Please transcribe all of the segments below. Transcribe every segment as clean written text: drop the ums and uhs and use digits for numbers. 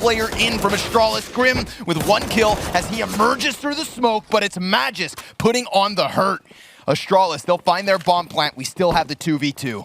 player in from Astralis. Grim with 1 kill as he emerges through the smoke, but it's Magis putting on the hurt. Astralis, they'll find their bomb plant. We still have the 2v2.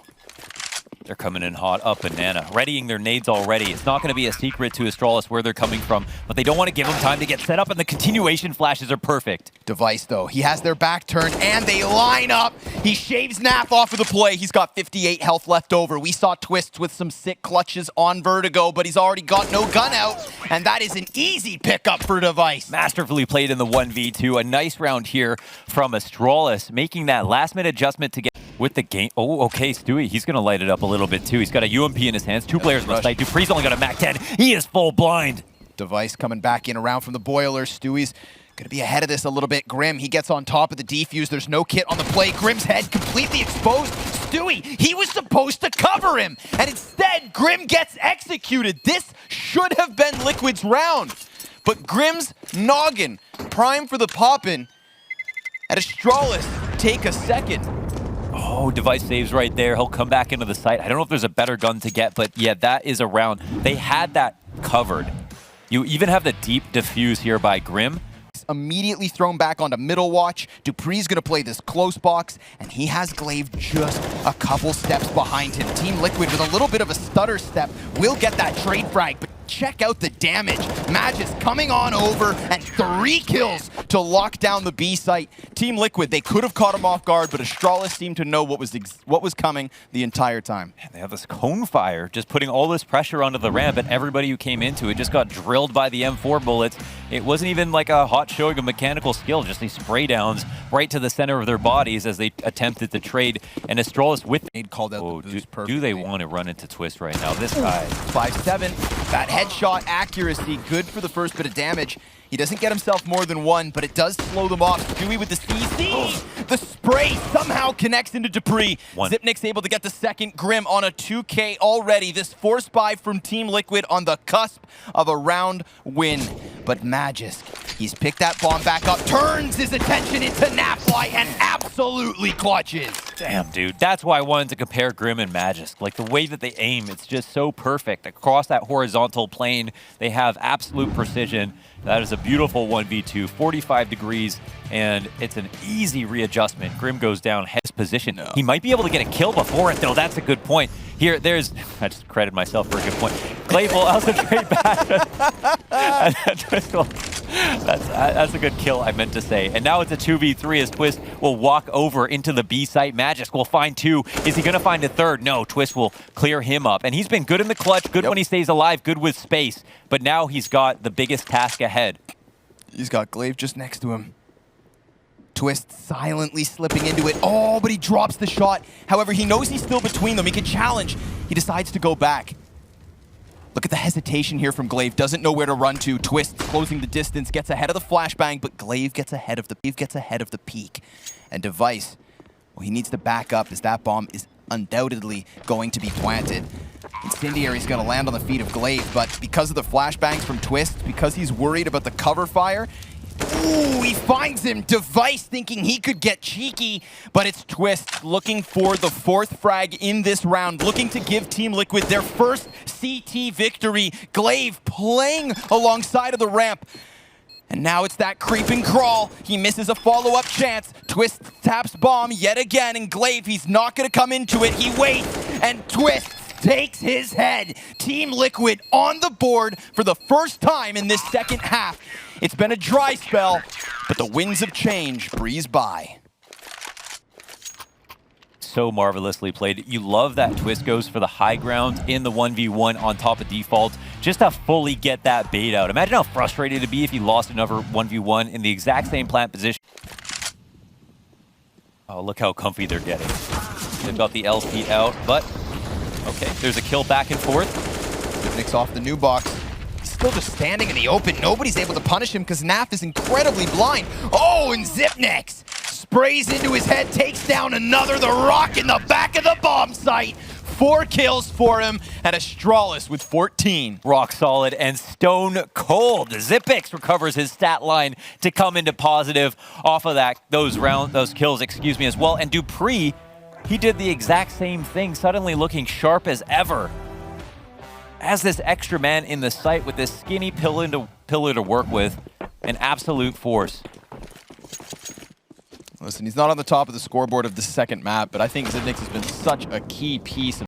They're coming in hot up banana, readying their nades already. It's not going to be a secret to Astralis where they're coming from, but they don't want to give them time to get set up, and the continuation flashes are perfect. Device, though, he has their back turned, and they line up. He shaves Naf off of the play. He's got 58 health left over. We saw Twists with some sick clutches on Vertigo, but he's already got no gun out, and that is an easy pickup for Device. Masterfully played in the 1v2. A nice round here from Astralis, making that last-minute adjustment to get with the game. Oh, okay, Stewie, he's going to light it up a little bit too. He's got a UMP in his hands. 2 players on the site. Dupree's only got a Mac 10. He is full blind. Device coming back in around from the boiler. Stewie's going to be ahead of this a little bit. Grim, he gets on top of the defuse. There's no kit on the play. Grim's head completely exposed. Stewie, he was supposed to cover him, and instead, Grim gets executed. This should have been Liquid's round, but Grim's noggin, prime for the poppin', and Astralis take a second. Oh, Device saves right there. He'll come back into the site. I don't know if there's a better gun to get, but yeah, that is a round. They had that covered. You even have the deep diffuse here by Grim. Immediately thrown back onto middle watch. Dupree's going to play this close box, and he has Glaive just a couple steps behind him. Team Liquid with a little bit of a stutter step will get that trade frag, but check out the damage. Magis coming on over, and 3 kills to lock down the B site. Team Liquid, they could have caught him off guard, but Astralis seemed to know what was coming the entire time. And they have this cone fire, just putting all this pressure onto the ramp, and everybody who came into it just got drilled by the M4 bullets. It wasn't even like a hot showing of mechanical skill, just these spray downs right to the center of their bodies as they attempted to trade. And Astralis with called out the boost perfectly. Do they want to run into Twist right now? This guy. 5-7. That headshot accuracy, good for the first bit of damage. He doesn't get himself more than 1, but it does slow them off. Stewie with the CC. The spray somehow connects into Dupree. Zipnik's able to get the second. Grim on a 2K already. This force buy from Team Liquid on the cusp of a round win. But Magisk, he's picked that bomb back up, turns his attention into Napfly, and absolutely clutches. Damn, dude. That's why I wanted to compare Grim and Magisk. Like, the way that they aim, it's just so perfect. Across that horizontal plane, they have absolute precision. That is a beautiful 1v2, 45 degrees, and it's an easy readjustment. Grim goes down, heads position. No. He might be able to get a kill before it, though. That's a good point. Here, there's... I just credited myself for a good point. Glaive will also trade back. That's a good kill, I meant to say. And now it's a 2v3 as Twist will walk over into the B site. Magisk will find 2. Is he going to find a third? No, Twist will clear him up. And he's been good in the clutch, good when he stays alive, good with space. But now he's got the biggest task ahead. He's got Glaive just next to him. Twist silently slipping into it. Oh, but he drops the shot. However, he knows he's still between them. He can challenge. He decides to go back. Look at the hesitation here from Glaive. Doesn't know where to run to. Twist closing the distance, gets ahead of the flashbang, but Glaive gets ahead of the peak. And Device, well, he needs to back up as that bomb is undoubtedly going to be planted. Incendiary's going to land on the feet of Glaive, but because of the flashbangs from Twist, because he's worried about the cover fire, ooh, he finds him. Device thinking he could get cheeky, but it's Twist looking for the 4th frag in this round, looking to give Team Liquid their first CT victory. Glaive playing alongside of the ramp. And now it's that creep and crawl. He misses a follow-up chance. Twist taps bomb yet again, and Glaive, he's not going to come into it. He waits, and Twist takes his head. Team Liquid on the board for the first time in this second half. It's been a dry spell, but the winds of change breeze by. So marvelously played. You love that Twist goes for the high ground in the 1v1 on top of default, just to fully get that bait out. Imagine how frustrated it'd be if you lost another 1v1 in the exact same plant position. Oh, look how comfy they're getting. They've got the LP out, but okay, there's a kill back and forth. Zipnik's off the new box. He's still just standing in the open. Nobody's able to punish him because Naf is incredibly blind. Oh, and Zipnik sprays into his head, takes down another. The rock in the back of the bomb site. 4 kills for him, and Astralis with 14. Rock solid and stone cold. Zipix recovers his stat line to come into positive off of those kills, as well. And Dupree, he did the exact same thing, suddenly looking sharp as ever. as this extra man in the site with this skinny pillar to work with, an absolute force. Listen, he's not on the top of the scoreboard of the second map, but I think Zidnix has been such a key piece of